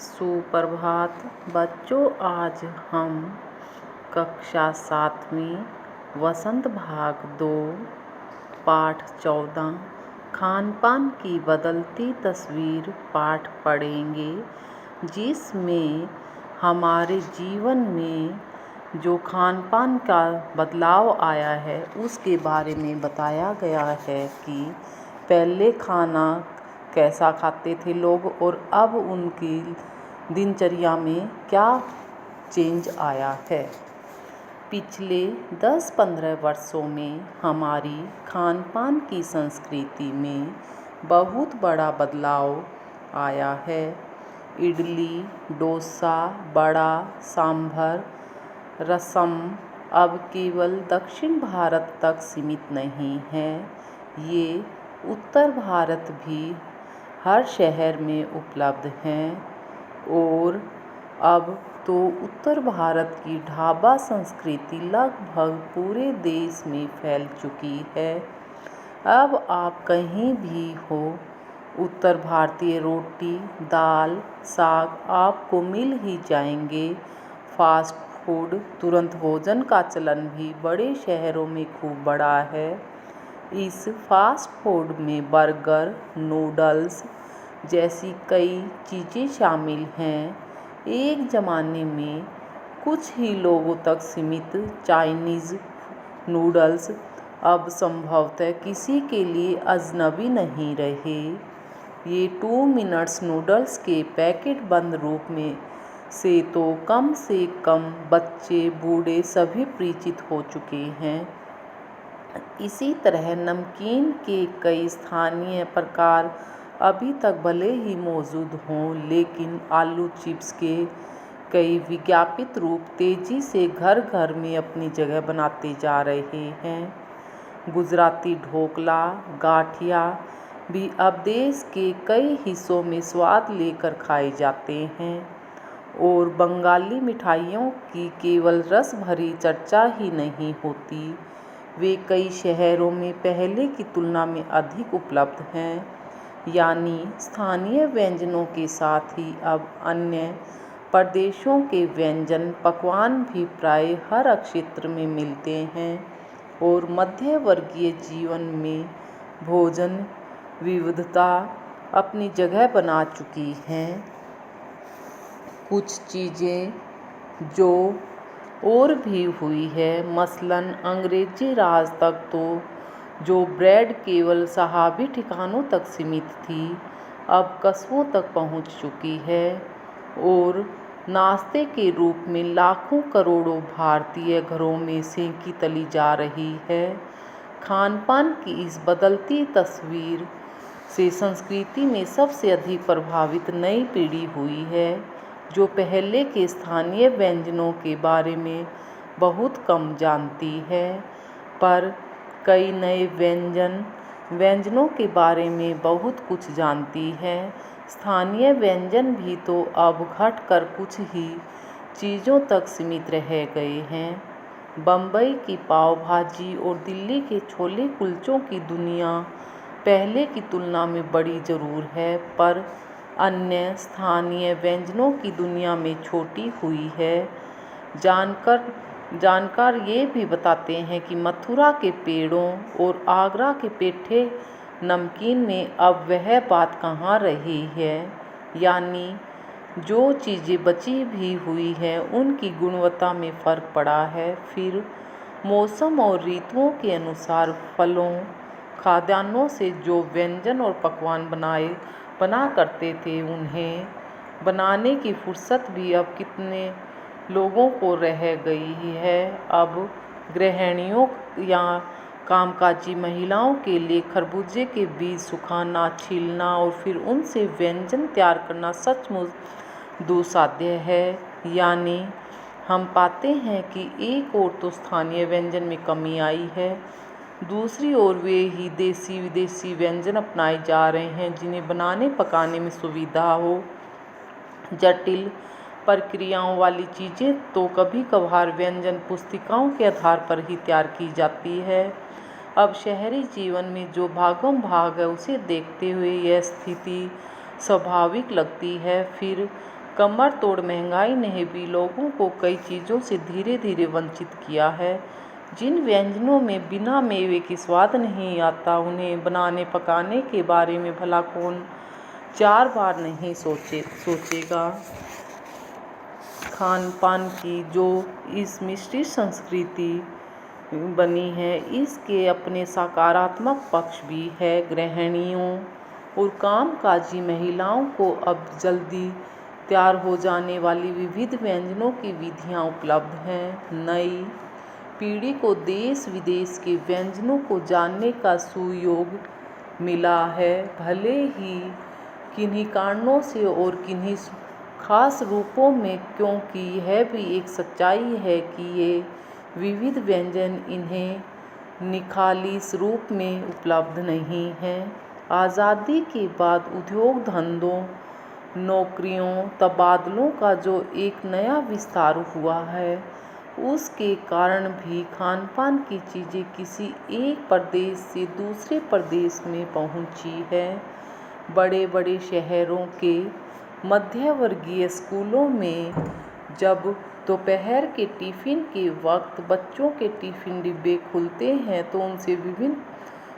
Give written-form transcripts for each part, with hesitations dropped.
सुप्रभात बच्चों, आज हम कक्षा 7वीं वसंत भाग 2 पाठ 14 खान पान की बदलती तस्वीर पाठ पढ़ेंगे, जिसमें हमारे जीवन में जो खान पान का बदलाव आया है उसके बारे में बताया गया है कि पहले खाना कैसा खाते थे लोग और अब उनकी दिनचर्या में क्या चेंज आया है। पिछले 10-15 वर्षों में हमारी खान पान की संस्कृति में बहुत बड़ा बदलाव आया है। इडली, डोसा, वड़ा, सांभर, रसम अब केवल दक्षिण भारत तक सीमित नहीं है, ये उत्तर भारत भी हर शहर में उपलब्ध हैं और अब तो उत्तर भारत की ढाबा संस्कृति लगभग पूरे देश में फैल चुकी है। अब आप कहीं भी हो, उत्तर भारतीय रोटी, दाल, साग आपको मिल ही जाएंगे। फास्ट फूड, तुरंत भोजन का चलन भी बड़े शहरों में खूब बढ़ा है। इस फास्ट फूड में बर्गर, नूडल्स जैसी कई चीज़ें शामिल हैं। एक ज़माने में कुछ ही लोगों तक सीमित चाइनीज़ नूडल्स अब संभवतः किसी के लिए अजनबी नहीं रहे। ये 2 मिनट्स नूडल्स के पैकेट बंद रूप में से तो कम से कम बच्चे बूढ़े सभी परिचित हो चुके हैं। इसी तरह नमकीन के कई स्थानीय प्रकार अभी तक भले ही मौजूद हों, लेकिन आलू चिप्स के कई विज्ञापित रूप तेज़ी से घर घर में अपनी जगह बनाते जा रहे हैं। गुजराती ढोकला, गाठिया भी अब देश के कई हिस्सों में स्वाद लेकर खाए जाते हैं और बंगाली मिठाइयों की केवल रस भरी चर्चा ही नहीं होती, वे कई शहरों में पहले की तुलना में अधिक उपलब्ध हैं। यानी स्थानीय व्यंजनों के साथ ही अब अन्य प्रदेशों के व्यंजन पकवान भी प्राय हर क्षेत्र में मिलते हैं और मध्य वर्गीय जीवन में भोजन विविधता अपनी जगह बना चुकी है। कुछ चीज़ें जो और भी हुई है, मसलन अंग्रेजी राज तक तो जो ब्रेड केवल सहाबी ठिकानों तक सीमित थी, अब कस्बों तक पहुंच चुकी है और नाश्ते के रूप में लाखों करोड़ों भारतीय घरों में सेंकी तली जा रही है। खान पान की इस बदलती तस्वीर से संस्कृति में सबसे अधिक प्रभावित नई पीढ़ी हुई है, जो पहले के स्थानीय व्यंजनों के बारे में बहुत कम जानती है, पर कई नए व्यंजनों के बारे में बहुत कुछ जानती है। स्थानीय व्यंजन भी तो अब घटकर कुछ ही चीज़ों तक सीमित रह गए हैं। बम्बई की पाव भाजी और दिल्ली के छोले कुलचों की दुनिया पहले की तुलना में बड़ी ज़रूर है, पर अन्य स्थानीय व्यंजनों की दुनिया में छोटी हुई है। जानकार ये भी बताते हैं कि मथुरा के पेड़ों और आगरा के पेठे नमकीन में अब वह बात कहाँ रही है। यानी जो चीज़ें बची भी हुई हैं उनकी गुणवत्ता में फ़र्क पड़ा है। फिर मौसम और ऋतुओं के अनुसार फलों, खाद्यान्नों से जो व्यंजन और पकवान बना करते थे, उन्हें बनाने की फुर्सत भी अब कितने लोगों को रह गई है। अब गृहिणियों या कामकाजी महिलाओं के लिए खरबूजे के बीज सुखाना, छीलना और फिर उनसे व्यंजन तैयार करना सचमुच दुस्साध्य है। यानी हम पाते हैं कि एक ओर तो स्थानीय व्यंजन में कमी आई है, दूसरी ओर वे ही देसी विदेशी व्यंजन अपनाए जा रहे हैं जिन्हें बनाने पकाने में सुविधा हो। जटिल प्रक्रियाओं वाली चीज़ें तो कभी कभार व्यंजन पुस्तिकाओं के आधार पर ही तैयार की जाती है। अब शहरी जीवन में जो भागम भाग है, उसे देखते हुए यह स्थिति स्वाभाविक लगती है। फिर कमर तोड़ महंगाई ने भी लोगों को कई चीज़ों से धीरे धीरे वंचित किया है। जिन व्यंजनों में बिना मेवे के स्वाद नहीं आता, उन्हें बनाने पकाने के बारे में भला कौन 4 बार नहीं सोचेगा। खान पान की जो इस मिश्रित संस्कृति बनी है, इसके अपने सकारात्मक पक्ष भी है। गृहिणियों और कामकाजी महिलाओं को अब जल्दी तैयार हो जाने वाली विविध व्यंजनों की विधियां उपलब्ध हैं। नई पीढ़ी को देश विदेश के व्यंजनों को जानने का सुयोग मिला है, भले ही किन्हीं कारणों से और किन्हीं खास रूपों में, क्योंकि यह भी एक सच्चाई है कि ये विविध व्यंजन इन्हें निखालिस रूप में उपलब्ध नहीं हैं। आज़ादी के बाद उद्योग धंधों, नौकरियों, तबादलों का जो एक नया विस्तार हुआ है, उसके कारण भी खान पान की चीज़ें किसी एक प्रदेश से दूसरे प्रदेश में पहुंची है। बड़े बड़े शहरों के मध्यवर्गीय स्कूलों में जब दोपहर के टिफ़िन के वक्त बच्चों के टिफ़िन डिब्बे खुलते हैं, तो उनसे विभिन्न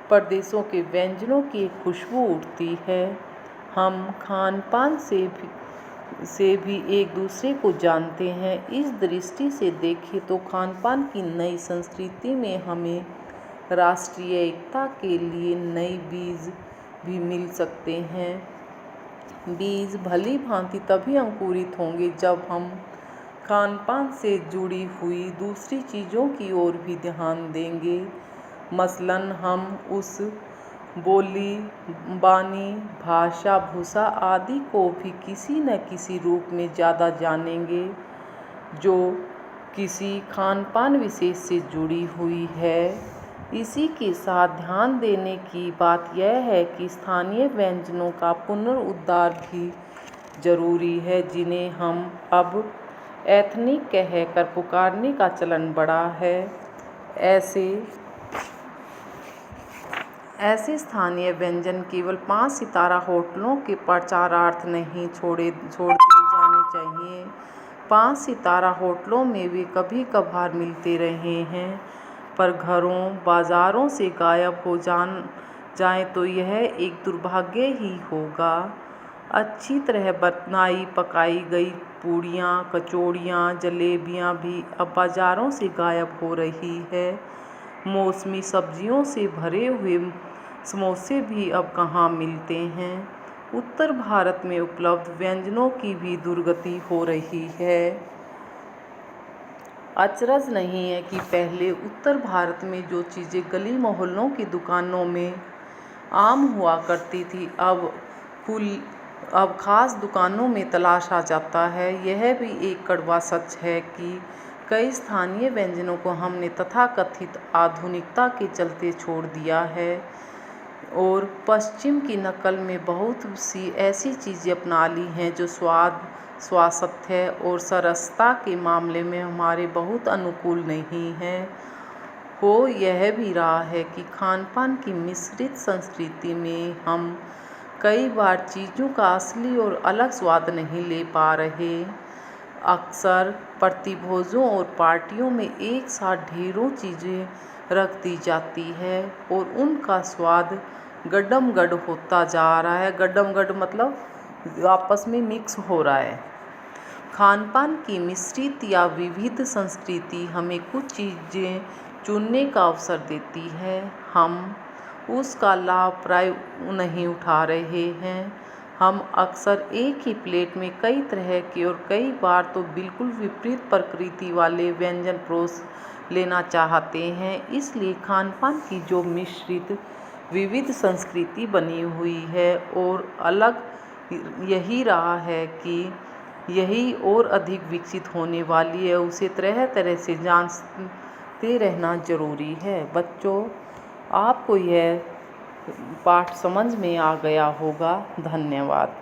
प्रदेशों के व्यंजनों की खुशबू उठती है। हम खान पान से भी एक दूसरे को जानते हैं। इस दृष्टि से देखें तो खान पान की नई संस्कृति में हमें राष्ट्रीय एकता के लिए नए बीज भी मिल सकते हैं। बीज भली भांति तभी अंकुरित होंगे जब हम खान पान से जुड़ी हुई दूसरी चीज़ों की ओर भी ध्यान देंगे। मसलन हम उस बोली, बानी, भाषा, भूषा आदि को भी किसी न किसी रूप में ज़्यादा जानेंगे, जो किसी खान पान विशेष से जुड़ी हुई है। इसी के साथ ध्यान देने की बात यह है कि स्थानीय व्यंजनों का पुनरुद्धार भी जरूरी है, जिन्हें हम अब एथनिक कहकर पुकारने का चलन बढ़ा है। ऐसे स्थानीय व्यंजन केवल 5 सितारा होटलों के प्रचारार्थ नहीं छोड़ दिए जाने चाहिए। 5 सितारा होटलों में वे कभी कभार मिलते रहे हैं, पर घरों बाज़ारों से गायब हो जाएं तो यह एक दुर्भाग्य ही होगा। अच्छी तरह बनाई पकाई गई पूड़ियाँ, कचौड़ियाँ, जलेबियाँ भी अब बाज़ारों से गायब हो रही है। मौसमी सब्जियों से भरे हुए समोसे भी अब कहाँ मिलते हैं। उत्तर भारत में उपलब्ध व्यंजनों की भी दुर्गति हो रही है। अचरज नहीं है कि पहले उत्तर भारत में जो चीज़ें गली मोहल्लों की दुकानों में आम हुआ करती थी, अब खास दुकानों में तलाश आ जाता है। यह भी एक कड़वा सच है कि कई स्थानीय व्यंजनों को हमने तथाकथित आधुनिकता के चलते छोड़ दिया है और पश्चिम की नकल में बहुत सी ऐसी चीज़ें अपना ली हैं जो स्वास्थ्य और सरसता के मामले में हमारे बहुत अनुकूल नहीं हैं। हो यह भी रहा है कि खान पान की मिश्रित संस्कृति में हम कई बार चीज़ों का असली और अलग स्वाद नहीं ले पा रहे। अक्सर प्रतिभोजों और पार्टियों में एक साथ ढेरों चीज़ें रख दी जाती है और उनका स्वाद गड्डमगड्ड होता जा रहा है। गड्डमगड्ड मतलब आपस में मिक्स हो रहा है। खान पान की मिश्रित या विविध संस्कृति हमें कुछ चीज़ें चुनने का अवसर देती है। हम उसका लाभ प्राय नहीं उठा रहे हैं। हम अक्सर एक ही प्लेट में कई तरह के और कई बार तो बिल्कुल विपरीत प्रकृति वाले व्यंजन परोस लेना चाहते हैं। इसलिए खान पान की जो मिश्रित विविध संस्कृति बनी हुई है और अलग यही रहा है कि यही और अधिक विकसित होने वाली है, उसे तरह तरह से जानते रहना जरूरी है। बच्चों, आपको यह पाठ समझ में आ गया होगा। धन्यवाद।